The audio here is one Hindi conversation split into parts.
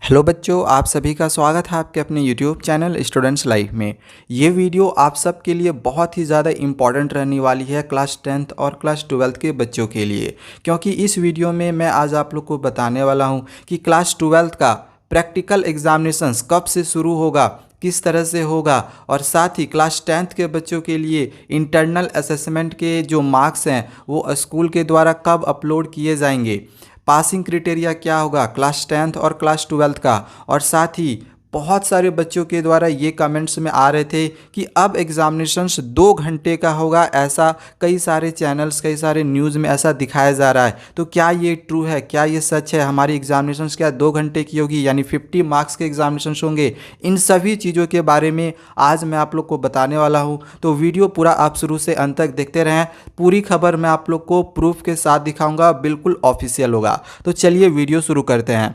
हेलो बच्चों, आप सभी का स्वागत है आपके अपने यूट्यूब चैनल स्टूडेंट्स लाइफ में। ये वीडियो आप सब के लिए बहुत ही ज़्यादा इम्पॉर्टेंट रहने वाली है क्लास 10th और क्लास 12th के बच्चों के लिए, क्योंकि इस वीडियो में मैं आज आप लोग को बताने वाला हूँ कि क्लास 12th का प्रैक्टिकल एग्जामिनेशंस कब से शुरू होगा, किस तरह से होगा, और साथ ही क्लास 10th के बच्चों के लिए इंटरनल असेसमेंट के जो मार्क्स हैं वो स्कूल के द्वारा कब अपलोड किए जाएंगे, पासिंग क्राइटेरिया क्या होगा क्लास 10th और क्लास 12th का। और साथ ही बहुत सारे बच्चों के द्वारा ये कमेंट्स में आ रहे थे कि अब एग्जामिनेशंस 2 घंटे का होगा, ऐसा कई सारे चैनल्स कई सारे न्यूज़ में ऐसा दिखाया जा रहा है। तो क्या ये ट्रू है, क्या ये सच है, हमारी एग्जामिनेशंस क्या 2 घंटे की होगी, यानी 50 मार्क्स के एग्जामिनेशंस होंगे? इन सभी चीज़ों के बारे में आज मैं आप लोग को बताने वाला हूँ। तो वीडियो पूरा आप शुरू से अंत तक देखते रहें। पूरी खबर मैं आप लोग को प्रूफ के साथ दिखाऊंगा, बिल्कुल ऑफिशियल होगा। तो चलिए वीडियो शुरू करते हैं।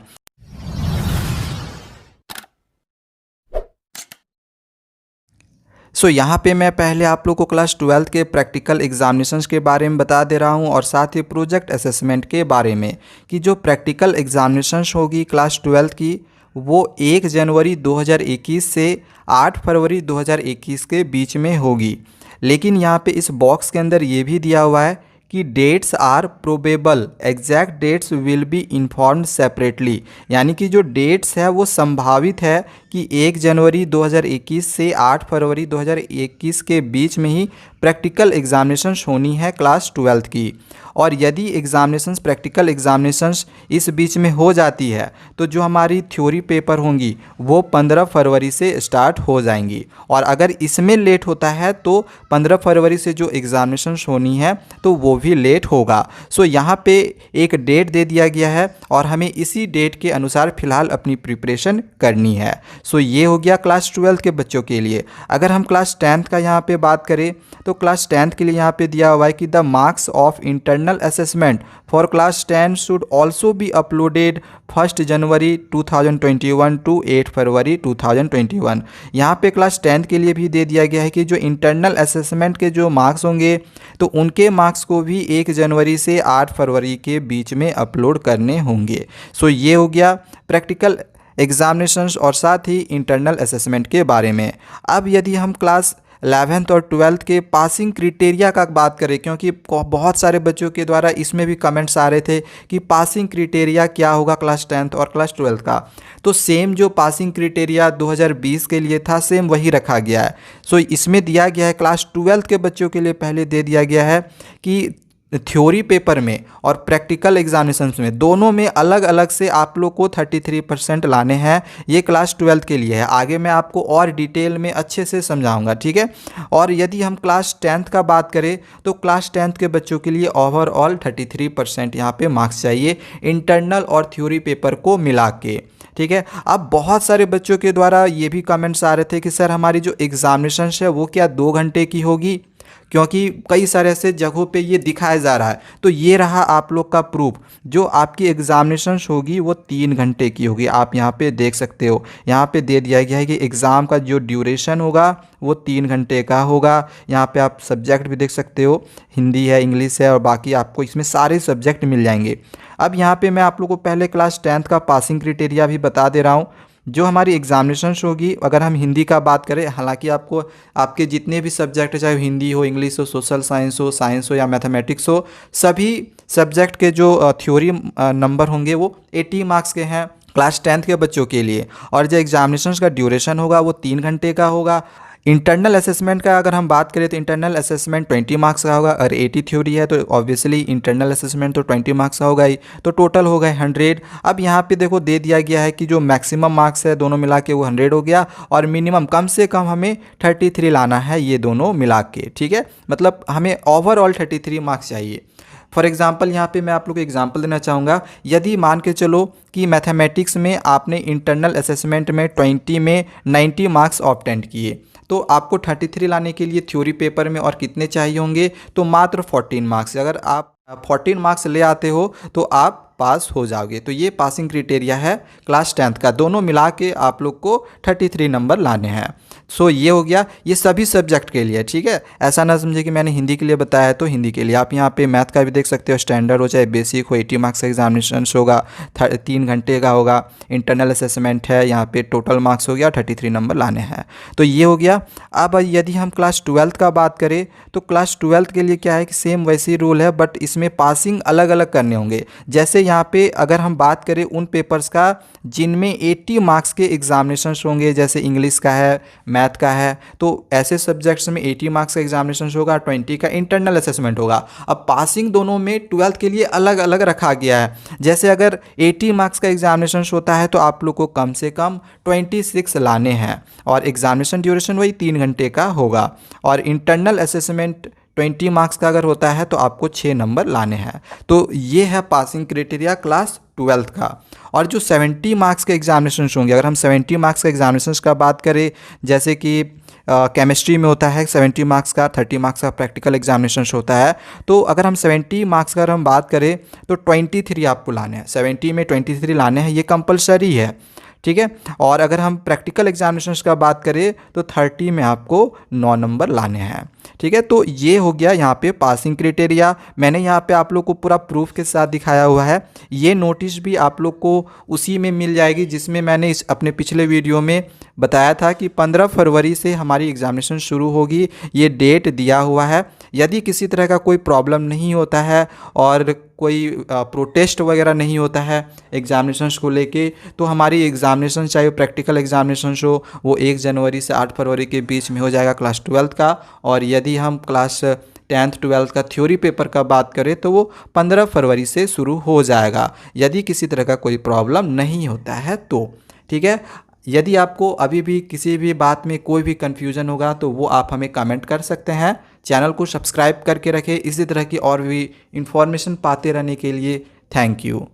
यहाँ पे मैं पहले आप लोग को क्लास 12th के प्रैक्टिकल एग्जामिनेशंस के बारे में बता दे रहा हूँ और साथ ही प्रोजेक्ट असेसमेंट के बारे में कि जो प्रैक्टिकल एग्जामिनेशंस होगी क्लास 12th की वो 1 जनवरी 2021 से 8 फरवरी 2021 के बीच में होगी। लेकिन यहाँ पे इस बॉक्स के अंदर ये भी दिया हुआ है कि dates are probable, exact dates will be informed separately, यानी कि जो डेट्स है वो संभावित है कि 1 जनवरी 2021 से 8 फरवरी 2021 के बीच में ही प्रैक्टिकल एग्जामिनेशंस होनी है क्लास 12th की। और यदि एग्जामिनेशंस प्रैक्टिकल एग्जामिनेशंस इस बीच में हो जाती है तो जो हमारी थ्योरी पेपर होंगी वो 15 फरवरी से स्टार्ट हो जाएंगी, और अगर इसमें लेट होता है तो 15 फरवरी से जो एग्जामिनेशंस होनी है तो वो भी लेट होगा। यहाँ पे एक डेट दे दिया गया है और हमें इसी डेट के अनुसार फ़िलहाल अपनी प्रिपरेशन करनी है। ये हो गया क्लास 12th के बच्चों के लिए। अगर हम क्लास 10th का यहाँ पे बात करें तो क्लास 10th के लिए यहाँ पे दिया हुआ है कि the marks of internal assessment for class 10 should also be uploaded 1 January 2021 to 8 February 2021। यहाँ पे क्लास 10th के लिए भी दे दिया गया है कि जो इंटरनल असेसमेंट के जो मार्क्स होंगे तो उनके मार्क्स को भी 1 जनवरी से 8 फरवरी के बीच में अपलोड करने होंगे। ये हो गया प्रैक्टिकल एग्जामिनेशंस और साथ ही इंटरनल असेसमेंट के बारे में। अब यदि हम क्लास 11th और 12th के पासिंग क्राइटेरिया का बात करें, क्योंकि बहुत सारे बच्चों के द्वारा इसमें भी कमेंट्स आ रहे थे कि पासिंग क्राइटेरिया क्या होगा क्लास 10th और क्लास 12th का, तो सेम जो पासिंग क्राइटेरिया 2020 के लिए था सेम वही रखा गया है। इसमें दिया गया है क्लास 12th के बच्चों के लिए पहले दे दिया गया है कि थ्योरी पेपर में और प्रैक्टिकल एग्जामिनेशंस में दोनों में अलग अलग से आप लोग को 33% लाने हैं। ये क्लास 12th के लिए है, आगे मैं आपको और डिटेल में अच्छे से समझाऊंगा, ठीक है। और यदि हम क्लास 10th का बात करें तो क्लास 10th के बच्चों के लिए ओवरऑल 33% यहाँ पे मार्क्स चाहिए इंटरनल और थ्योरी पेपर को मिला के, ठीक है। अब बहुत सारे बच्चों के द्वारा ये भी कमेंट्स आ रहे थे कि सर हमारी जो एग्जामिनेशन है वो क्या 2 घंटे की होगी, क्योंकि कई सारे ऐसे जगहों पे ये दिखाया जा रहा है। तो ये रहा आप लोग का प्रूफ, जो आपकी एग्जामिनेशन होगी वो 3 घंटे की होगी। आप यहाँ पे देख सकते हो, यहाँ पे दे दिया गया है कि एग्ज़ाम का जो ड्यूरेशन होगा वो 3 घंटे का होगा। यहाँ पे आप सब्जेक्ट भी देख सकते हो, हिंदी है, इंग्लिश है, और बाकी आपको इसमें सारे सब्जेक्ट मिल जाएंगे। अब यहाँ पे मैं आप लोग को पहले क्लास 10th का पासिंग क्राइटेरिया भी बता दे रहा हूँ। जो हमारी एग्जामिनेशन होगी, अगर हम हिंदी का बात करें, हालांकि आपको आपके जितने भी सब्जेक्ट चाहे हिंदी हो, इंग्लिश हो, सोशल साइंस हो या मैथमेटिक्स हो, सभी सब्जेक्ट के जो थ्योरी नंबर होंगे वो 80 मार्क्स के हैं क्लास 10th के बच्चों के लिए। और जो एग्जामिनेशन का ड्यूरेशन होगा वो 3 घंटे का होगा। इंटरनल असेसमेंट का अगर हम बात करें तो इंटरनल असेसमेंट 20 मार्क्स का होगा, और 80 थ्योरी है तो ऑब्वियसली इंटरनल असेसमेंट तो 20 मार्क्स का होगा ही, तो टोटल हो गए 100। अब यहाँ पे देखो दे दिया गया है कि जो मैक्सिमम मार्क्स है दोनों मिला के वो 100 हो गया, और मिनिमम कम से कम हमें 33 लाना है ये दोनों मिला के, ठीक है। मतलब हमें ओवरऑल 33 मार्क्स चाहिए। फॉर एग्जाम्पल यहाँ पे मैं आप लोग को एग्जाम्पल देना चाहूँगा। यदि मान के चलो कि मैथमेटिक्स में आपने इंटरनल असेसमेंट में 20 में 90 मार्क्स ऑब्टेंड किए, तो आपको 33 लाने के लिए थ्योरी पेपर में और कितने चाहिए होंगे, तो मात्र 14 मार्क्स। अगर आप 14 मार्क्स ले आते हो तो आप आप पास हो जाओगे। तो ये पासिंग क्राइटेरिया है क्लास 10th का। दोनों मिला के आप लोग को 33 नंबर लाने हैं। सो ये हो गया, ये सभी सब्जेक्ट के लिए, ठीक है। ऐसा ना समझे कि मैंने हिंदी के लिए बताया है तो हिंदी के लिए। आप यहाँ पे मैथ का भी देख सकते हो, स्टैंडर्ड हो चाहे बेसिक हो, 80 मार्क्स का एग्जामिनेशन होगा, 3 घंटे का होगा। इंटरनल असेसमेंट है, यहाँ पे टोटल मार्क्स हो गया, 33 नंबर लाने हैं। तो ये हो गया। अब यदि हम क्लास 12th का बात करें तो क्लास 12th के लिए क्या है कि सेम वैसे ही रूल है, बट इसमें पासिंग अलग अलग करने होंगे। जैसे यहाँ पे अगर हम बात करें उन पेपर्स का जिनमें 80 मार्क्स के एग्जामिनेशन होंगे, जैसे इंग्लिश का है, मैथ का है, तो ऐसे सब्जेक्ट्स में 80 मार्क्स का एग्जामिनेशन होगा, 20 का इंटरनल असेसमेंट होगा। अब पासिंग दोनों में 12th के लिए अलग अलग रखा गया है। जैसे अगर 80 मार्क्स का एग्जामिनेशन होता है तो आप लोग को कम से कम 26 लाने हैं और एग्जामिनेशन ड्यूरेशन वही 3 घंटे का होगा। और इंटरनल असेसमेंट 20 मार्क्स का अगर होता है तो आपको 6 नंबर लाने हैं। तो ये है पासिंग क्राइटेरिया क्लास 12th का। और जो 70 मार्क्स के एग्जामिनेशन होंगे, अगर हम 70 मार्क्स के एग्जामिनेशन का बात करें, जैसे कि केमिस्ट्री में होता है 70 मार्क्स का, 30 मार्क्स का प्रैक्टिकल एग्जामिनेशन होता है। तो अगर हम 70 मार्क्स का अगर हम बात करें तो 23 आपको लाने हैं। 70 में 23 लाने हैं, ये कंपलसरी है, ठीक है। और अगर हम प्रैक्टिकल एग्जामिनेशन का बात करें तो 30 में आपको 9 नंबर लाने हैं, ठीक है। तो ये हो गया यहाँ पे पासिंग क्राइटेरिया। मैंने यहाँ पे आप लोग को पूरा प्रूफ के साथ दिखाया हुआ है। ये नोटिस भी आप लोग को उसी में मिल जाएगी जिसमें मैंने इस अपने पिछले वीडियो में बताया था कि 15 फरवरी से हमारी एग्जामिनेशन शुरू होगी, ये डेट दिया हुआ है। यदि किसी तरह का कोई प्रॉब्लम नहीं होता है और कोई प्रोटेस्ट वगैरह नहीं होता है एग्जामिनेशन को लेके, तो हमारी एग्जामिनेशन चाहे प्रैक्टिकल एग्जामिनेशन हो वो 1 जनवरी से 8 फरवरी के बीच में हो जाएगा क्लास 12th का। और यदि हम क्लास 10th 12th का थ्योरी पेपर का बात करें तो वो 15 फरवरी से शुरू हो जाएगा, यदि किसी तरह का कोई प्रॉब्लम नहीं होता है तो, ठीक है। यदि आपको अभी भी किसी भी बात में कोई भी कन्फ्यूज़न होगा तो वो आप हमें कमेंट कर सकते हैं। चैनल को सब्सक्राइब करके रखें इसी तरह की और भी इंफॉर्मेशन पाते रहने के लिए। Thank you.